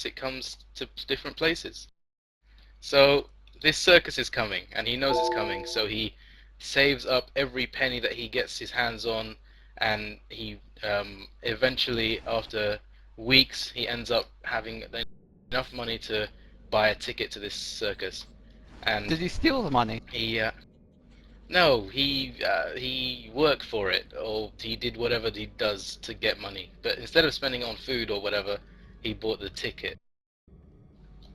jokes, it comes to different places. So this circus is coming, and he knows it's coming, so he saves up every penny that he gets his hands on, and he eventually, after weeks, he ends up having enough money to buy a ticket to this circus. Did And he steal the money? he no, he worked for it, or he did whatever he does to get money. But instead of spending it on food or whatever, he bought the ticket.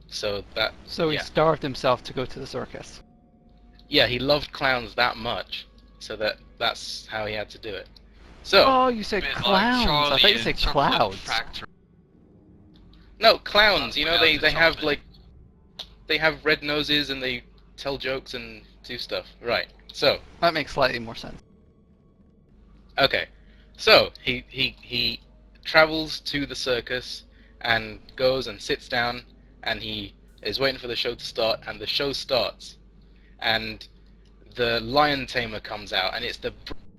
So that, So he yeah. starved himself to go to the circus. Yeah, he loved clowns that much, so that's how he had to do it. So, Oh, you said Bit like clowns. I thought Charlie you and said Chocolate clouds. Factory. no, clowns, you know, Without the they have chocolate. like, they have red noses and they tell jokes and do stuff. Right. So, That makes slightly more sense. okay. So, he travels to the circus and goes and sits down, and he is waiting for the show to start, and the show starts. And the lion tamer comes out, and it's the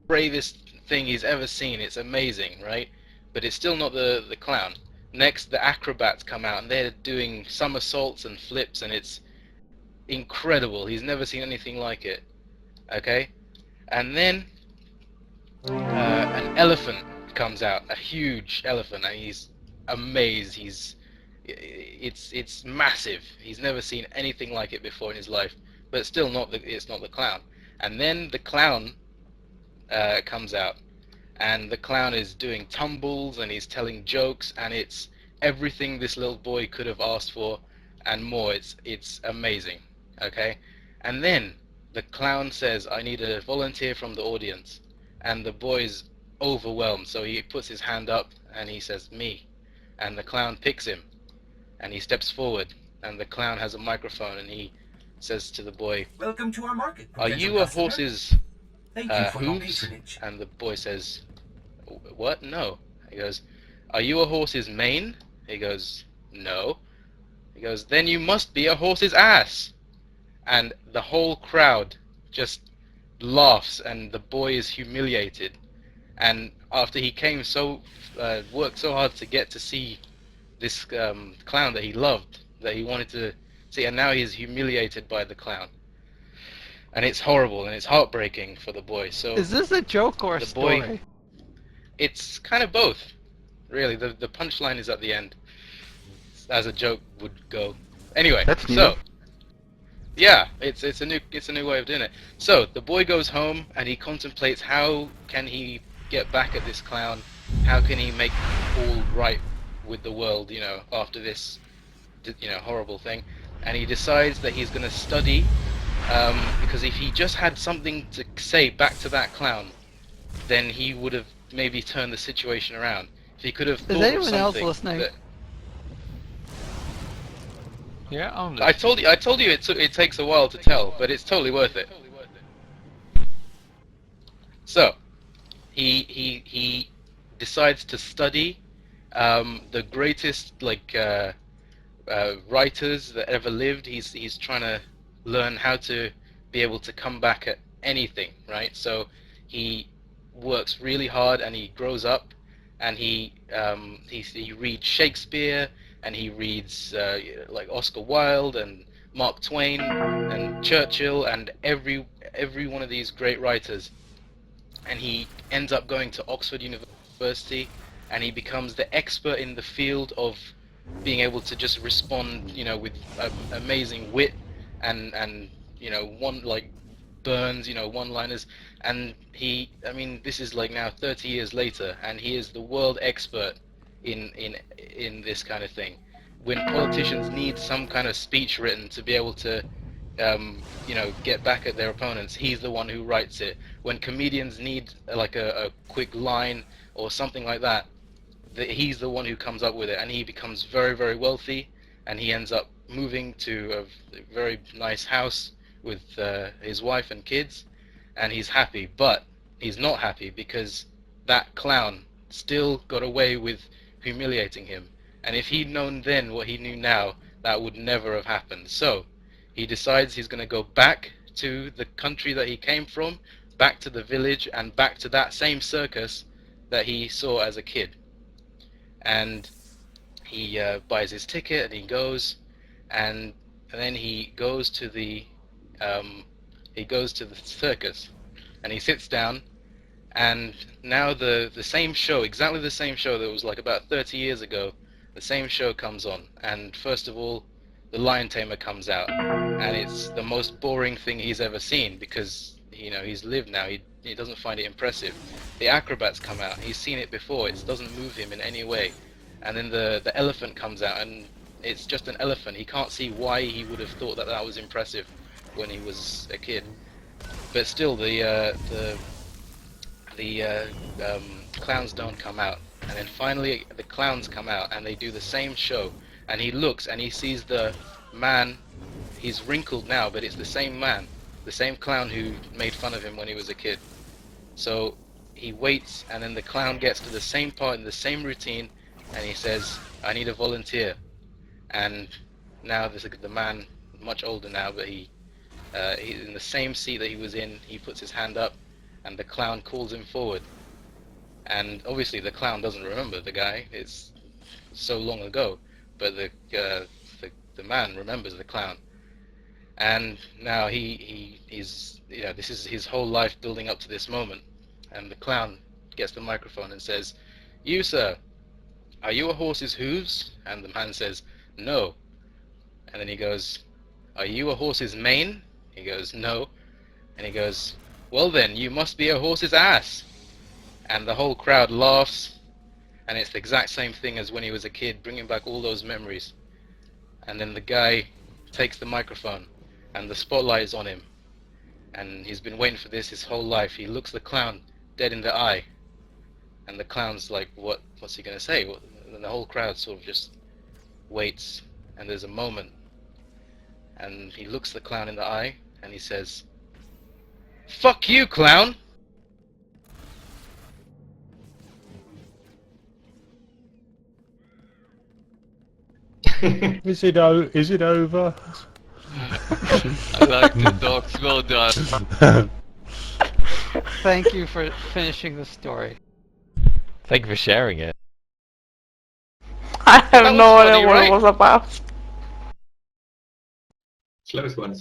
bravest thing he's ever seen. It's amazing, right? But it's still not the clown. Next, the acrobats come out, and they're doing somersaults and flips, and it's incredible. He's never seen anything like it. Okay, and then an elephant comes out, a huge elephant, and he's amazed. It's massive. He's never seen anything like it before in his life, but still not it's not the clown. And then the clown comes out, and the clown is doing tumbles and he's telling jokes, and it's everything this little boy could have asked for and more. It's amazing. Okay, and then the clown says, I need a volunteer from the audience, and the boy's overwhelmed, so he puts his hand up and he says, me. And the clown picks him, and he steps forward, and the clown has a microphone, and he says to the boy, Welcome to our market, are potential you a customer. horse's Thank you for your hooves? patronage. And the boy says, what? No. He goes, are you a horse's mane? He goes, no. He goes, then you must be a horse's ass. And the whole crowd just laughs, and the boy is humiliated. And after he came worked so hard to get to see this clown that he loved, that he wanted to see, and now he's humiliated by the clown. And it's horrible, and it's heartbreaking for the boy. So Is this a joke or a the boy, story? it's kind of both, really. The punchline is at the end, as a joke would go. Anyway, That's new. so yeah, it's a new way of doing it. So the boy goes home and he contemplates how can he get back at this clown, how can he make all right with the world, after this, horrible thing, and he decides that he's going to study, because if he just had something to say back to that clown, then he would have maybe turned the situation around. If he could have thought Is of anyone else something listening? that, Yeah, I'm I told you it takes a while to tell, but it's totally worth it. So, he decides to study the greatest writers that ever lived. He's trying to learn how to be able to come back at anything, right? So he works really hard, and he grows up, and he reads Shakespeare, and he reads like Oscar Wilde and Mark Twain and Churchill and every one of these great writers, and he ends up going to Oxford University, and he becomes the expert in the field of being able to just respond, with amazing wit and one like Burns, one-liners, and this is like now 30 years later, and he is the world expert in this kind of thing. When politicians need some kind of speech written to be able to get back at their opponents, he's the one who writes it. When comedians need like a quick line or something like that, he's the one who comes up with it, and he becomes very, very wealthy, and he ends up moving to a very nice house with his wife and kids, and he's happy. But he's not happy because that clown still got away with humiliating him, and if he'd known then what he knew now, that would never have happened. So he decides he's going to go back to the country that he came from, back to the village, and back to that same circus that he saw as a kid. And he buys his ticket and he goes, and then he goes to the circus, and he sits down, and now the same show, exactly the same show that was like about 30 years ago, the same show comes on, and first of all, the lion tamer comes out, and it's the most boring thing he's ever seen because he's lived now. He doesn't find it impressive. The acrobats come out. He's seen it before. It doesn't move him in any way. And then the elephant comes out, and it's just an elephant. He can't see why he would have thought that that was impressive when he was a kid. But still, the clowns don't come out, and then finally the clowns come out, and they do the same show. And he looks, and he sees the man. He's wrinkled now, but it's the same man, the same clown who made fun of him when he was a kid. So he waits, and then the clown gets to the same part in the same routine, and he says, "I need a volunteer." And now the man, much older now, but he's in the same seat that he was in. He puts his hand up, and the clown calls him forward. And obviously the clown doesn't remember the guy. It's so long ago, but the man remembers the clown. And now he's this is his whole life building up to this moment. And the clown gets the microphone and says, "You, sir, are you a horse's hooves?" And the man says, "No." And then he goes, "Are you a horse's mane?" He goes, "No." And he goes, "Well then, you must be a horse's ass." And the whole crowd laughs, and it's the exact same thing as when he was a kid, bringing back all those memories. And then the guy takes the microphone, and the spotlight is on him, and he's been waiting for this his whole life. He looks the clown dead in the eye, and the clown's like, what's he gonna say? And the whole crowd sort of just waits, and there's a moment, and he looks the clown in the eye, and he says, "Fuck you, clown!" Is it over? I like the dogs. Well done. Thank you for finishing the story. Thank you for sharing it. I That have was no funny, idea what right? it was about. Close one.